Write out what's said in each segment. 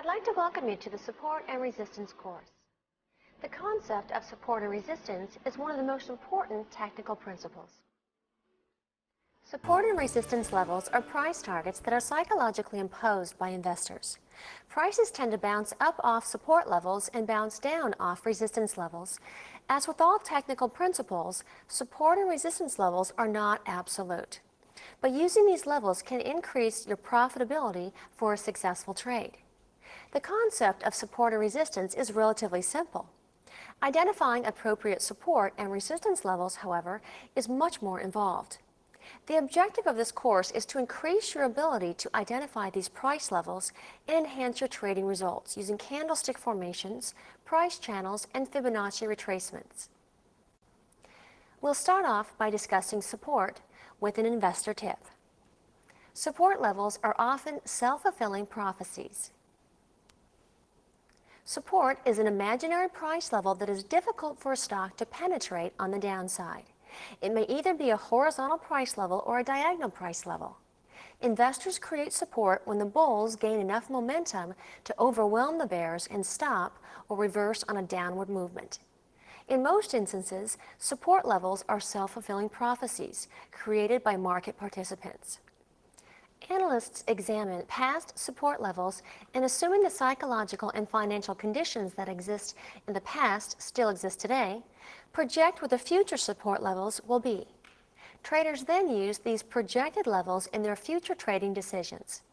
I'd like to welcome you to the Support and Resistance course. The concept of support and resistance is one of the most important technical principles. Support and resistance levels are price targets that are psychologically imposed by investors. Prices tend to bounce up off support levels and bounce down off resistance levels. As with all technical principles, support and resistance levels are not absolute. But using these levels can increase your profitability for a successful trade. The concept of support and resistance is relatively simple. Identifying appropriate support and resistance levels, however, is much more involved. The objective of this course is to increase your ability to identify these price levels and enhance your trading results using candlestick formations, price channels, and Fibonacci retracements. We'll start off by discussing support with an investor tip. Support levels are often self-fulfilling prophecies. Support is an imaginary price level that is difficult for a stock to penetrate on the downside. It may either be a horizontal price level or a diagonal price level. Investors create support when the bulls gain enough momentum to overwhelm the bears and stop or reverse on a downward movement. In most instances, support levels are self-fulfilling prophecies created by market participants. Analysts examine past support levels and, assuming the psychological and financial conditions that exist in the past still exist today, project what the future support levels will be. Traders then use these projected levels in their future trading decisions.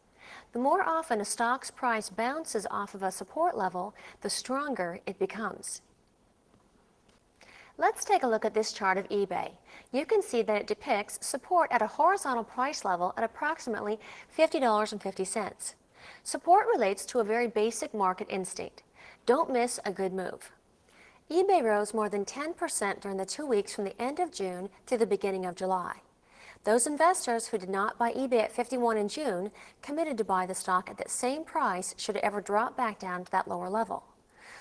The more often a stock's price bounces off of a support level, the stronger it becomes. Let's take a look at this chart of eBay. You can see that it depicts support at a horizontal price level at approximately $50.50. Support relates to a very basic market instinct. Don't miss a good move. eBay rose more than 10% during the 2 weeks from the end of June to the beginning of July. Those investors who did not buy eBay at 51 in June committed to buy the stock at that same price should it ever drop back down to that lower level.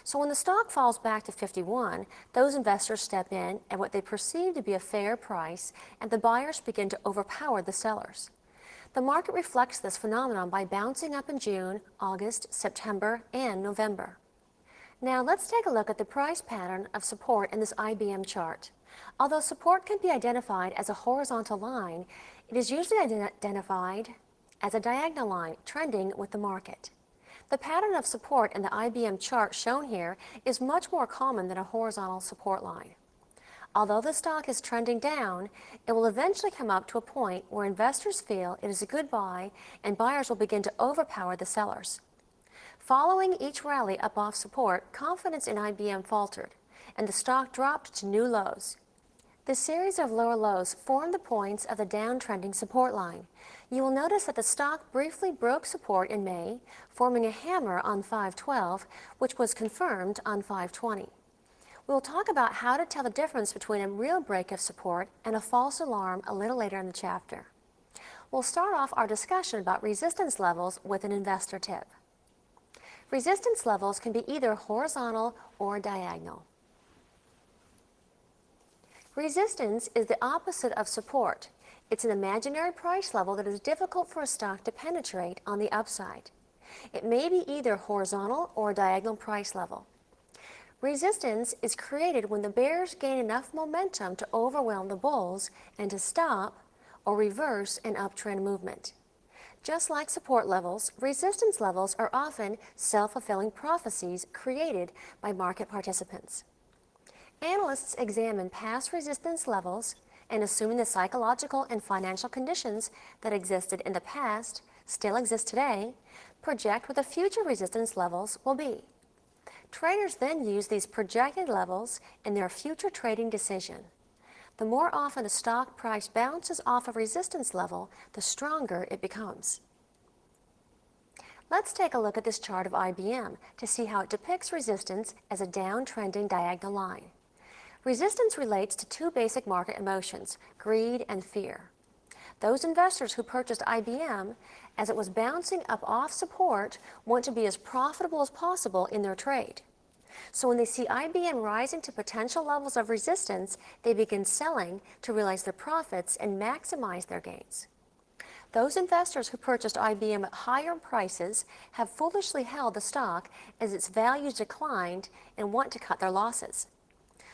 So when the stock falls back to 51, those investors step in at what they perceive to be a fair price, and the buyers begin to overpower the sellers. The market reflects this phenomenon by bouncing up in June, August, September, and November. Now let's take a look at the price pattern of support in this IBM chart. Although support can be identified as a horizontal line, it is usually identified as a diagonal line trending with the market. The pattern of support in the IBM chart shown here is much more common than a horizontal support line. Although the stock is trending down, it will eventually come up to a point where investors feel it is a good buy and buyers will begin to overpower the sellers. Following each rally up off support, confidence in IBM faltered, and the stock dropped to new lows. This series of lower lows formed the points of the downtrending support line. You will notice that the stock briefly broke support in May, forming a hammer on 512, which was confirmed on 520. We will talk about how to tell the difference between a real break of support and a false alarm a little later in the chapter. We'll start off our discussion about resistance levels with an investor tip. Resistance levels can be either horizontal or diagonal. Resistance is the opposite of support. It's an imaginary price level that is difficult for a stock to penetrate on the upside. It may be either horizontal or diagonal price level. Resistance is created when the bears gain enough momentum to overwhelm the bulls and to stop or reverse an uptrend movement. Just like support levels, resistance levels are often self-fulfilling prophecies created by market participants. Analysts examine past resistance levels and, assuming the psychological and financial conditions that existed in the past still exist today, project what the future resistance levels will be. Traders then use these projected levels in their future trading decision. The more often a stock price bounces off a resistance level, the stronger it becomes. Let's take a look at this chart of IBM to see how it depicts resistance as a downtrending diagonal line. Resistance relates to two basic market emotions, greed and fear. Those investors who purchased IBM as it was bouncing up off support want to be as profitable as possible in their trade. So when they see IBM rising to potential levels of resistance, they begin selling to realize their profits and maximize their gains. Those investors who purchased IBM at higher prices have foolishly held the stock as its values declined and want to cut their losses.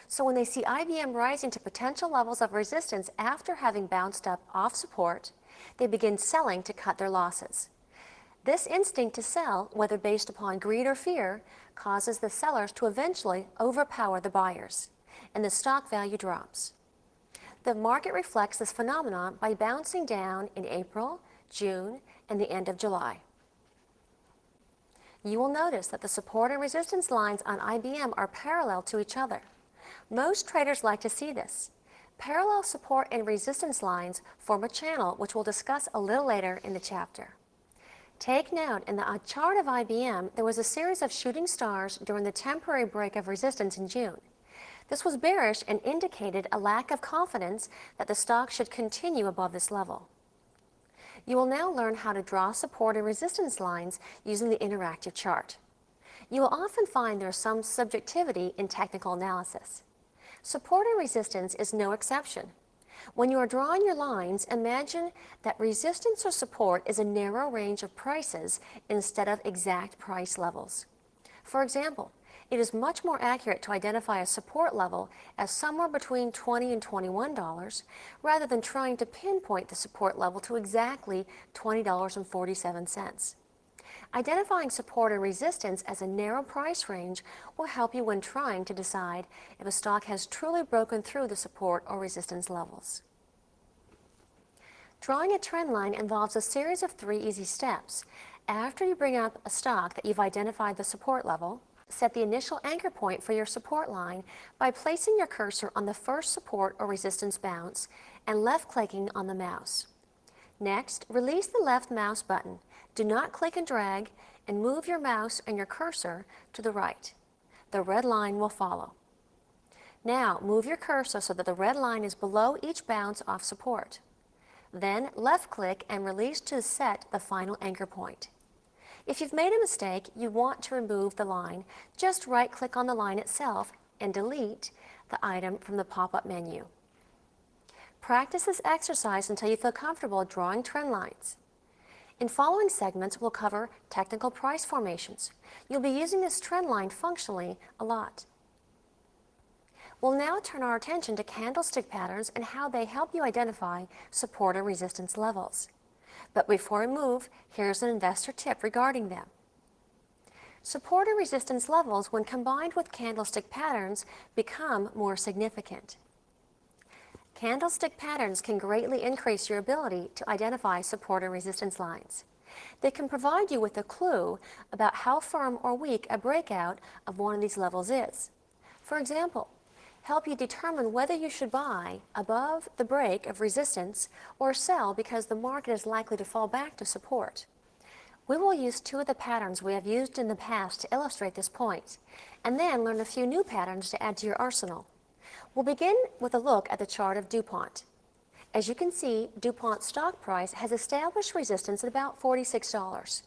So when they see IBM rising to potential levels of resistance after having bounced up off support, they begin selling to cut their losses. This instinct to sell, whether based upon greed or fear, causes the sellers to eventually overpower the buyers, and the stock value drops. The market reflects this phenomenon by bouncing down in April, June, and the end of July. You will notice that the support and resistance lines on IBM are parallel to each other. Most traders like to see this. Parallel support and resistance lines form a channel, which we'll discuss a little later in the chapter. Take note, in the chart of IBM, there was a series of shooting stars during the temporary break of resistance in June. This was bearish and indicated a lack of confidence that the stock should continue above this level. You will now learn how to draw support and resistance lines using the interactive chart. You will often find there is some subjectivity in technical analysis. Support and resistance is no exception. When you are drawing your lines, imagine that resistance or support is a narrow range of prices instead of exact price levels. For example, it is much more accurate to identify a support level as somewhere between $20 and $21 rather than trying to pinpoint the support level to exactly $20.47. Identifying support and resistance as a narrow price range will help you when trying to decide if a stock has truly broken through the support or resistance levels. Drawing a trend line involves a series of 3 easy steps. After you bring up a stock that you've identified the support level, set the initial anchor point for your support line by placing your cursor on the first support or resistance bounce and left-clicking on the mouse. Next, release the left mouse button. Do not click and drag, and move your mouse and your cursor to the right. The red line will follow. Now, move your cursor so that the red line is below each bounce off support. Then, left-click and release to set the final anchor point. If you've made a mistake, you want to remove the line, just right-click on the line itself and delete the item from the pop-up menu. Practice this exercise until you feel comfortable drawing trend lines. In following segments, we'll cover technical price formations. You'll be using this trend line functionally a lot. We'll now turn our attention to candlestick patterns and how they help you identify support and resistance levels. But before we move, here's an investor tip regarding them. Support and resistance levels, when combined with candlestick patterns, become more significant. Candlestick patterns can greatly increase your ability to identify support and resistance lines. They can provide you with a clue about how firm or weak a breakout of one of these levels is. For example, help you determine whether you should buy above the break of resistance or sell because the market is likely to fall back to support. We will use 2 of the patterns we have used in the past to illustrate this point, and then learn a few new patterns to add to your arsenal. We'll begin with a look at the chart of DuPont. As you can see, DuPont's stock price has established resistance at about $46.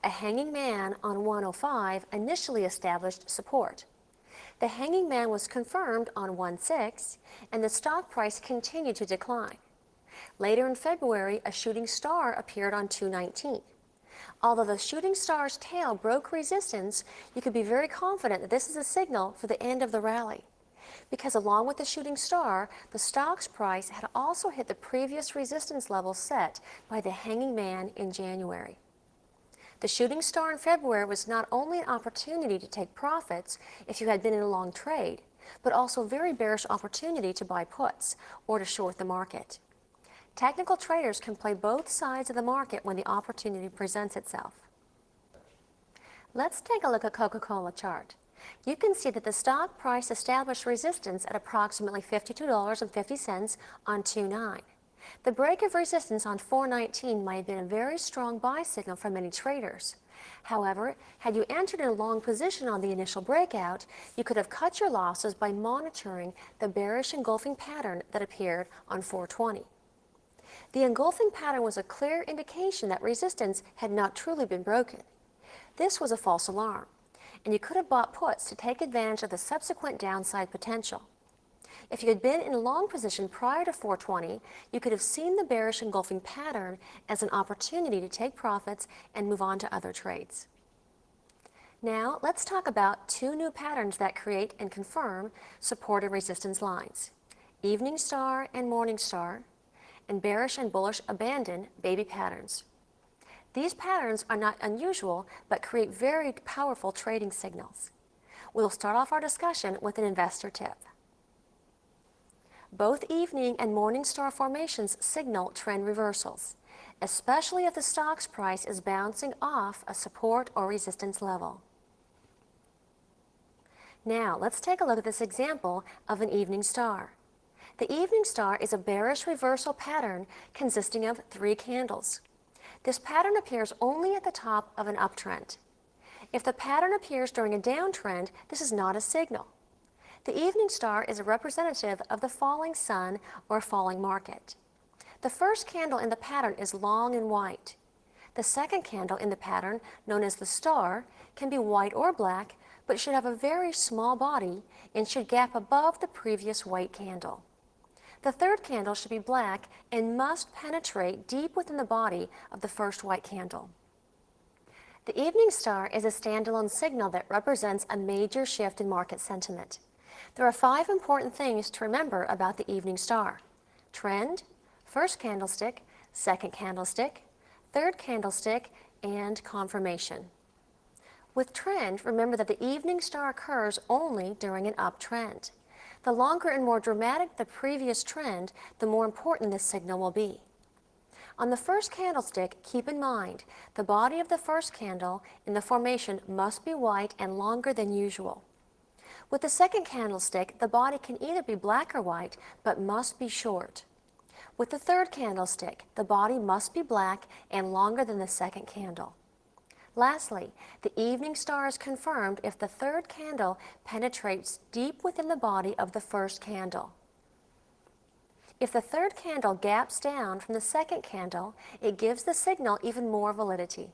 A hanging man on 105 initially established support. The hanging man was confirmed on 1.6, and the stock price continued to decline. Later in February, a shooting star appeared on 2.19. Although the shooting star's tail broke resistance, you could be very confident that this is a signal for the end of the rally, because along with the shooting star, the stock's price had also hit the previous resistance level set by the hanging man in January. The shooting star in February was not only an opportunity to take profits if you had been in a long trade, but also a very bearish opportunity to buy puts or to short the market. Technical traders can play both sides of the market when the opportunity presents itself. Let's take a look at Coca-Cola chart. You can see that the stock price established resistance at approximately $52.50 on 2.9. The break of resistance on 4.19 might have been a very strong buy signal for many traders. However, had you entered in a long position on the initial breakout, you could have cut your losses by monitoring the bearish engulfing pattern that appeared on 4.20. The engulfing pattern was a clear indication that resistance had not truly been broken. This was a false alarm, and you could have bought puts to take advantage of the subsequent downside potential. If you had been in a long position prior to 420, you could have seen the bearish engulfing pattern as an opportunity to take profits and move on to other trades. Now, let's talk about two new patterns that create and confirm support and resistance lines: evening star and morning star, and bearish and bullish abandon baby patterns. These patterns are not unusual, but create very powerful trading signals. We'll start off our discussion with an investor tip. Both evening and morning star formations signal trend reversals, especially if the stock's price is bouncing off a support or resistance level. Now, let's take a look at this example of an evening star. The evening star is a bearish reversal pattern consisting of 3 candles. This pattern appears only at the top of an uptrend. If the pattern appears during a downtrend, this is not a signal. The evening star is a representative of the falling sun or falling market. The first candle in the pattern is long and white. The second candle in the pattern, known as the star, can be white or black, but should have a very small body and should gap above the previous white candle. The third candle should be black and must penetrate deep within the body of the first white candle. The evening star is a standalone signal that represents a major shift in market sentiment. There are 5 important things to remember about the evening star: trend, first candlestick, second candlestick, third candlestick, and confirmation. With trend, remember that the evening star occurs only during an uptrend. The longer and more dramatic the previous trend, the more important this signal will be. On the first candlestick, keep in mind the body of the first candle in the formation must be white and longer than usual. With the second candlestick, the body can either be black or white, but must be short. With the third candlestick, the body must be black and longer than the second candle. Lastly, the evening star is confirmed if the third candle penetrates deep within the body of the first candle. If the third candle gaps down from the second candle, it gives the signal even more validity.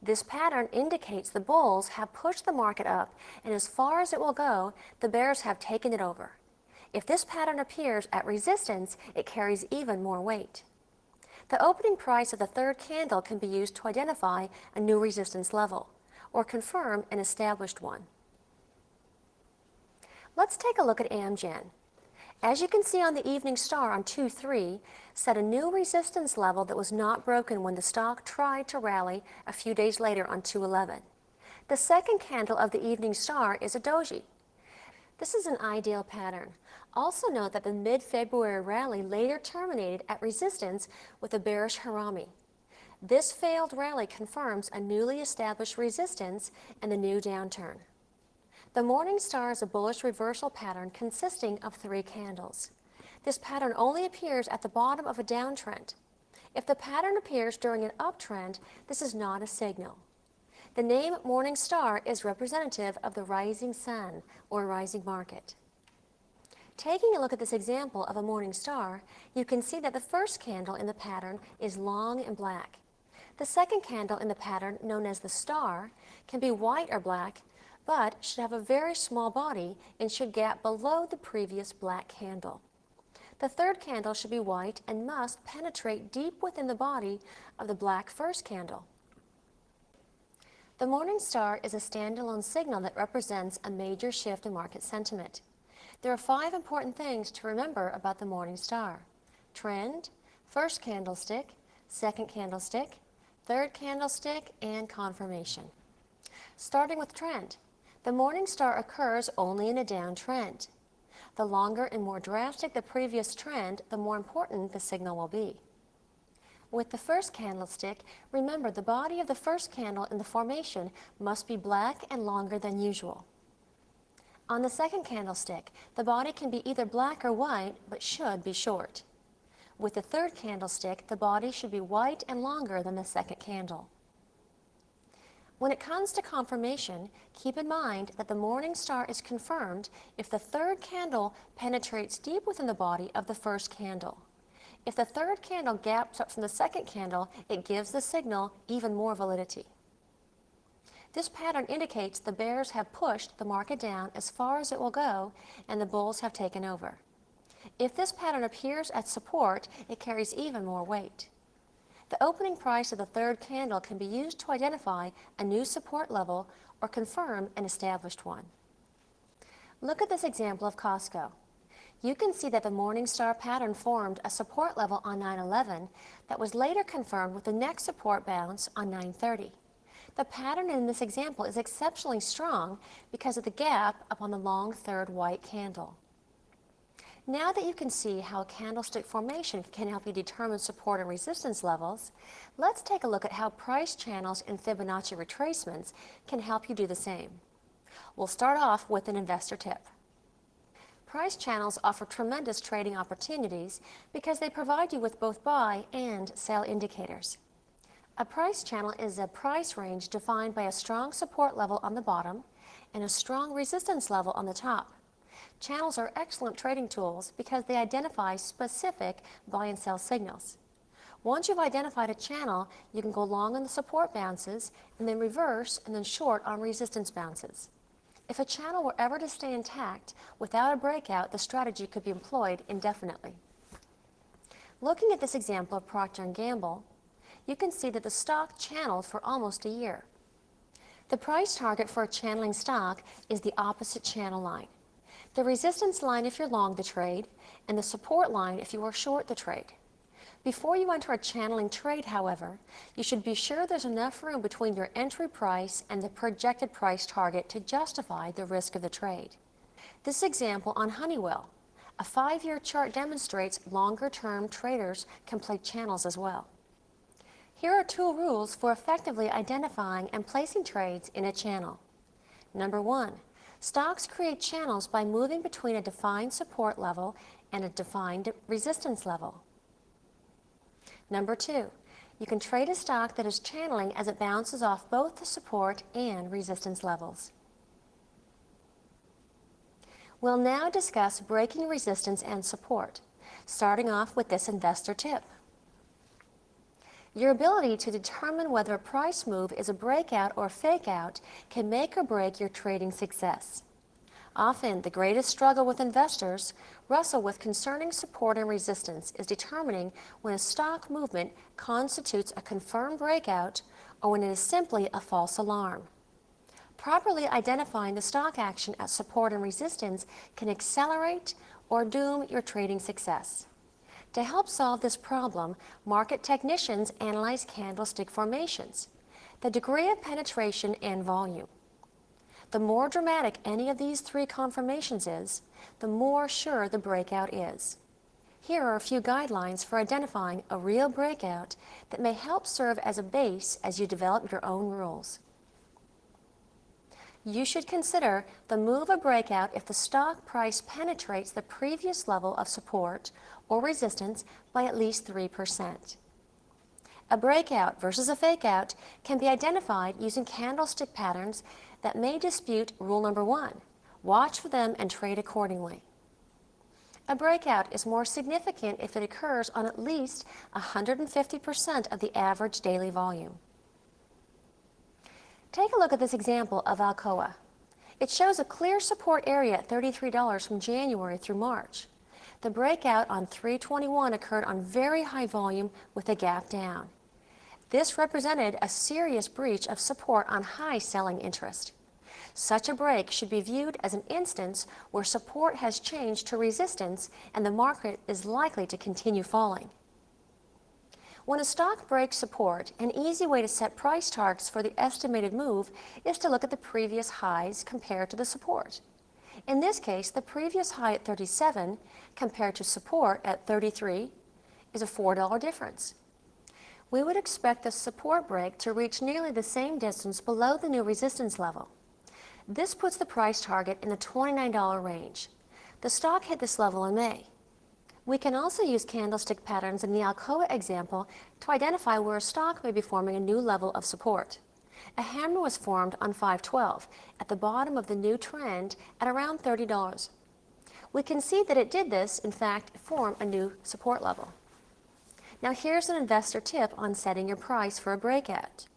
This pattern indicates the bulls have pushed the market up, and as far as it will go, the bears have taken it over. If this pattern appears at resistance, it carries even more weight. The opening price of the third candle can be used to identify a new resistance level or confirm an established one. Let's take a look at Amgen. As you can see on the evening star on 2-3, set a new resistance level that was not broken when the stock tried to rally a few days later on 2-11. The second candle of the evening star is a doji. This is an ideal pattern. Also note that the mid-February rally later terminated at resistance with a bearish harami. This failed rally confirms a newly established resistance and a new downturn. The morning star is a bullish reversal pattern consisting of 3 candles. This pattern only appears at the bottom of a downtrend. If the pattern appears during an uptrend, this is not a signal. The name morning star is representative of the rising sun or rising market. Taking a look at this example of a morning star, you can see that the first candle in the pattern is long and black. The second candle in the pattern, known as the star, can be white or black, but should have a very small body and should gap below the previous black candle. The third candle should be white and must penetrate deep within the body of the black first candle. The morning star is a standalone signal that represents a major shift in market sentiment. There are 5 important things to remember about the morning star: trend, first candlestick, second candlestick, third candlestick, and confirmation. Starting with trend, the morning star occurs only in a downtrend. The longer and more drastic the previous trend, the more important the signal will be. With the first candlestick, remember the body of the first candle in the formation must be black and longer than usual. On the second candlestick, the body can be either black or white, but should be short. With the third candlestick, the body should be white and longer than the second candle. When it comes to confirmation, keep in mind that the morning star is confirmed if the third candle penetrates deep within the body of the first candle. If the third candle gaps up from the second candle, it gives the signal even more validity. This pattern indicates the bears have pushed the market down as far as it will go and the bulls have taken over. If this pattern appears at support, it carries even more weight. The opening price of the third candle can be used to identify a new support level or confirm an established one. Look at this example of Costco. You can see that the Morningstar pattern formed a support level on 9/11 that was later confirmed with the next support bounce on 9/30. The pattern in this example is exceptionally strong because of the gap up on the long third white candle. Now that you can see how candlestick formation can help you determine support and resistance levels, let's take a look at how price channels and Fibonacci retracements can help you do the same. We'll start off with an investor tip. Price channels offer tremendous trading opportunities because they provide you with both buy and sell indicators. A price channel is a price range defined by a strong support level on the bottom and a strong resistance level on the top. Channels are excellent trading tools because they identify specific buy and sell signals. Once you've identified a channel, you can go long on the support bounces and then reverse and then short on resistance bounces. If a channel were ever to stay intact without a breakout, the strategy could be employed indefinitely. Looking at this example of Procter & Gamble, you can see that the stock channeled for almost a year. The price target for a channeling stock is the opposite channel line. The resistance line if you're long the trade, and the support line if you are short the trade. Before you enter a channeling trade, however, you should be sure there's enough room between your entry price and the projected price target to justify the risk of the trade. This example on Honeywell, a 5-year chart demonstrates longer-term traders can play channels as well. Here are 2 rules for effectively identifying and placing trades in a channel. Number 1. Stocks create channels by moving between a defined support level and a defined resistance level. Number 2. You can trade a stock that is channeling as it bounces off both the support and resistance levels. We'll now discuss breaking resistance and support, starting off with this investor tip. Your ability to determine whether a price move is a breakout or fake out can make or break your trading success. Often, the greatest struggle with investors wrestle with concerning support and resistance is determining when a stock movement constitutes a confirmed breakout or when it is simply a false alarm. Properly identifying the stock action at support and resistance can accelerate or doom your trading success. To help solve this problem, market technicians analyze candlestick formations, the degree of penetration, and volume. The more dramatic any of these 3 conformations is, the more sure the breakout is. Here are a few guidelines for identifying a real breakout that may help serve as a base as you develop your own rules. You should consider the move a breakout if the stock price penetrates the previous level of support or resistance by at least 3%. A breakout versus a fake out can be identified using candlestick patterns that may dispute rule number 1. Watch for them and trade accordingly. A breakout is more significant if it occurs on at least 150% of the average daily volume. Take a look at this example of Alcoa. It shows a clear support area at $33 from January through March. The breakout on 3/21 occurred on very high volume with a gap down. This represented a serious breach of support on high selling interest. Such a break should be viewed as an instance where support has changed to resistance and the market is likely to continue falling. When a stock breaks support, an easy way to set price targets for the estimated move is to look at the previous highs compared to the support. In this case, the previous high at 37 compared to support at 33 is a $4 difference. We would expect the support break to reach nearly the same distance below the new resistance level. This puts the price target in the $29 range. The stock hit this level in May. We can also use candlestick patterns in the Alcoa example to identify where a stock may be forming a new level of support. A hammer was formed on 5/12 at the bottom of the new trend at around $30. We can see that it did this, in fact, form a new support level. Now here's an investor tip on setting your price for a breakout.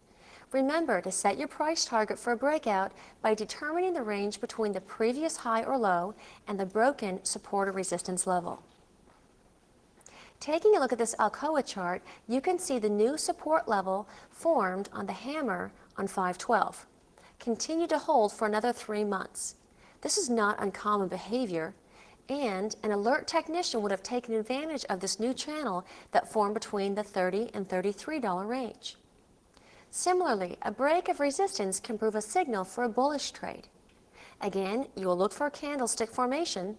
Remember to set your price target for a breakout by determining the range between the previous high or low and the broken support or resistance level. Taking a look at this Alcoa chart, you can see the new support level formed on the hammer on 5/12. Continue to hold for another 3 months. This is not uncommon behavior, and an alert technician would have taken advantage of this new channel that formed between the $30 and $33 range. Similarly, a break of resistance can prove a signal for a bullish trade. Again, you will look for a candlestick formation,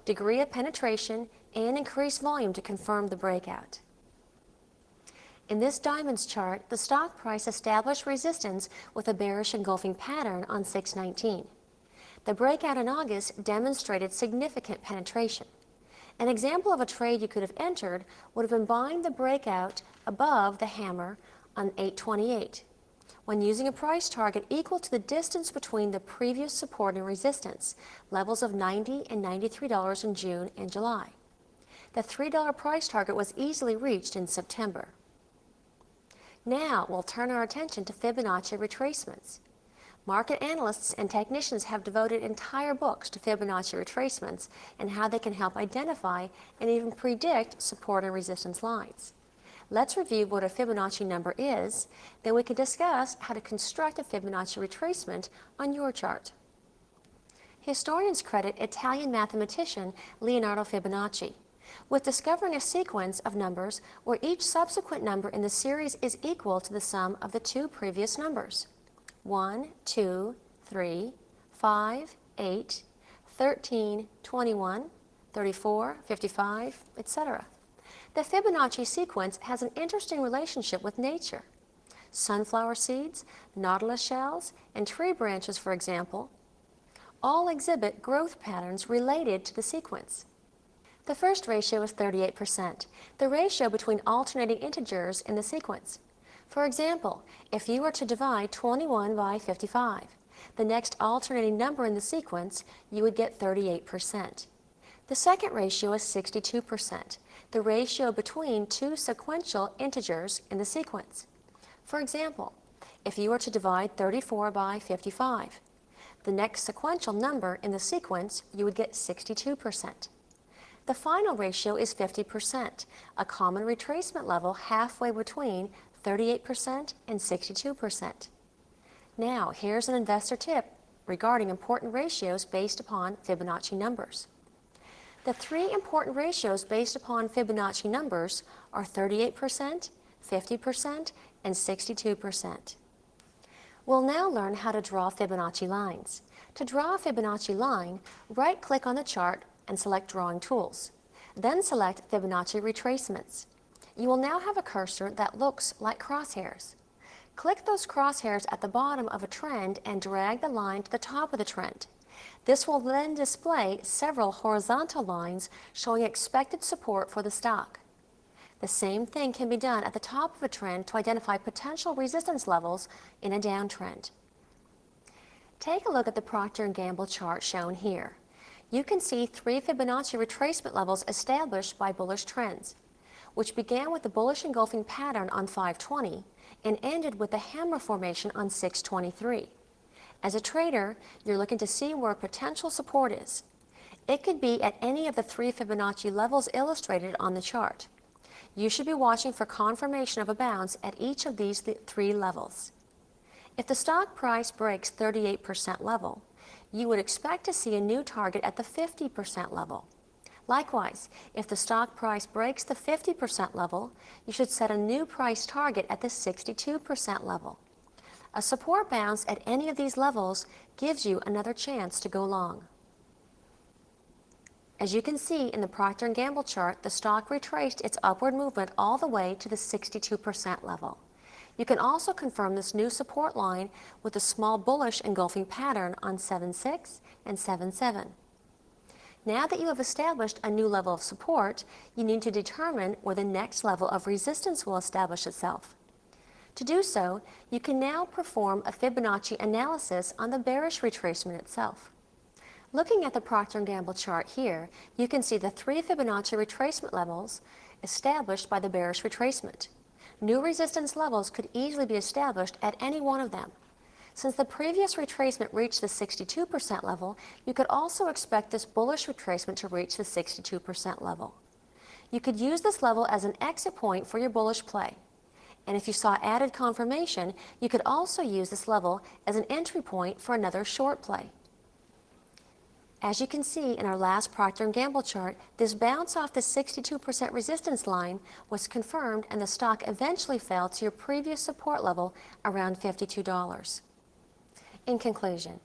degree of penetration, and increased volume to confirm the breakout. In this diamonds chart, the stock price established resistance with a bearish engulfing pattern on 6/19. The breakout in August demonstrated significant penetration. An example of a trade you could have entered would have been buying the breakout above the hammer on 8/28, when using a price target equal to the distance between the previous support and resistance, levels of $90 and $93 in June and July. The $3 price target was easily reached in September. Now we'll turn our attention to Fibonacci retracements. Market analysts and technicians have devoted entire books to Fibonacci retracements and how they can help identify and even predict support and resistance lines. Let's review what a Fibonacci number is, then we can discuss how to construct a Fibonacci retracement on your chart. Historians credit Italian mathematician Leonardo Fibonacci with discovering a sequence of numbers where each subsequent number in the series is equal to the sum of the 2 previous numbers: 1, 2, 3, 5, 8, 13, 21, 34, 55, etc. The Fibonacci sequence has an interesting relationship with nature. Sunflower seeds, nautilus shells, and tree branches, for example, all exhibit growth patterns related to the sequence. The first ratio is 38%, the ratio between alternating integers in the sequence. For example, if you were to divide 21 by 55, the next alternating number in the sequence, you would get 38%. The second ratio is 62%, the ratio between 2 sequential integers in the sequence. For example, if you were to divide 34 by 55, the next sequential number in the sequence, you would get 62%. The final ratio is 50%, a common retracement level halfway between 38% and 62%. Now, here's an investor tip regarding important ratios based upon Fibonacci numbers. The 3 important ratios based upon Fibonacci numbers are 38%, 50%, and 62%. We'll now learn how to draw Fibonacci lines. To draw a Fibonacci line, right-click on the chart and select Drawing Tools. Then select Fibonacci Retracements. You will now have a cursor that looks like crosshairs. Click those crosshairs at the bottom of a trend and drag the line to the top of the trend. This will then display several horizontal lines showing expected support for the stock. The same thing can be done at the top of a trend to identify potential resistance levels in a downtrend. Take a look at the Procter & Gamble chart shown here. You can see 3 Fibonacci retracement levels established by bullish trends, which began with the bullish engulfing pattern on 5/20 and ended with the hammer formation on 6/23. As a trader, you're looking to see where potential support is. It could be at any of the 3 Fibonacci levels illustrated on the chart. You should be watching for confirmation of a bounce at each of these 3 levels. If the stock price breaks 38% level, you would expect to see a new target at the 50% level. Likewise, if the stock price breaks the 50% level, you should set a new price target at the 62% level. A support bounce at any of these levels gives you another chance to go long. As you can see in the Procter & Gamble chart, the stock retraced its upward movement all the way to the 62% level. You can also confirm this new support line with a small bullish engulfing pattern on 7/6 and 7/7. Now that you have established a new level of support, you need to determine where the next level of resistance will establish itself. To do so, you can now perform a Fibonacci analysis on the bearish retracement itself. Looking at the Procter & Gamble chart here, you can see the 3 Fibonacci retracement levels established by the bearish retracement. New resistance levels could easily be established at any one of them. Since the previous retracement reached the 62% level, you could also expect this bullish retracement to reach the 62% level. You could use this level as an exit point for your bullish play. And if you saw added confirmation, you could also use this level as an entry point for another short play. As you can see in our last Procter & Gamble chart, this bounce off the 62% resistance line was confirmed and the stock eventually fell to your previous support level around $52. In conclusion,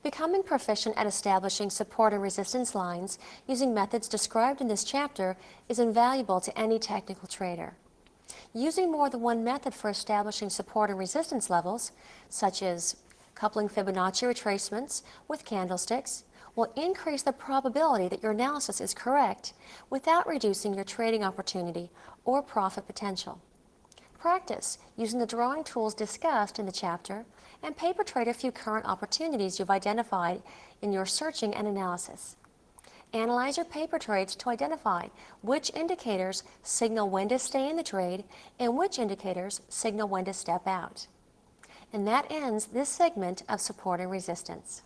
becoming proficient at establishing support and resistance lines using methods described in this chapter is invaluable to any technical trader. Using more than one method for establishing support and resistance levels, such as coupling Fibonacci retracements with candlesticks, will increase the probability that your analysis is correct without reducing your trading opportunity or profit potential. Practice using the drawing tools discussed in the chapter and paper trade a few current opportunities you've identified in your searching and analysis. Analyze your paper trades to identify which indicators signal when to stay in the trade and which indicators signal when to step out. And that ends this segment of support and resistance.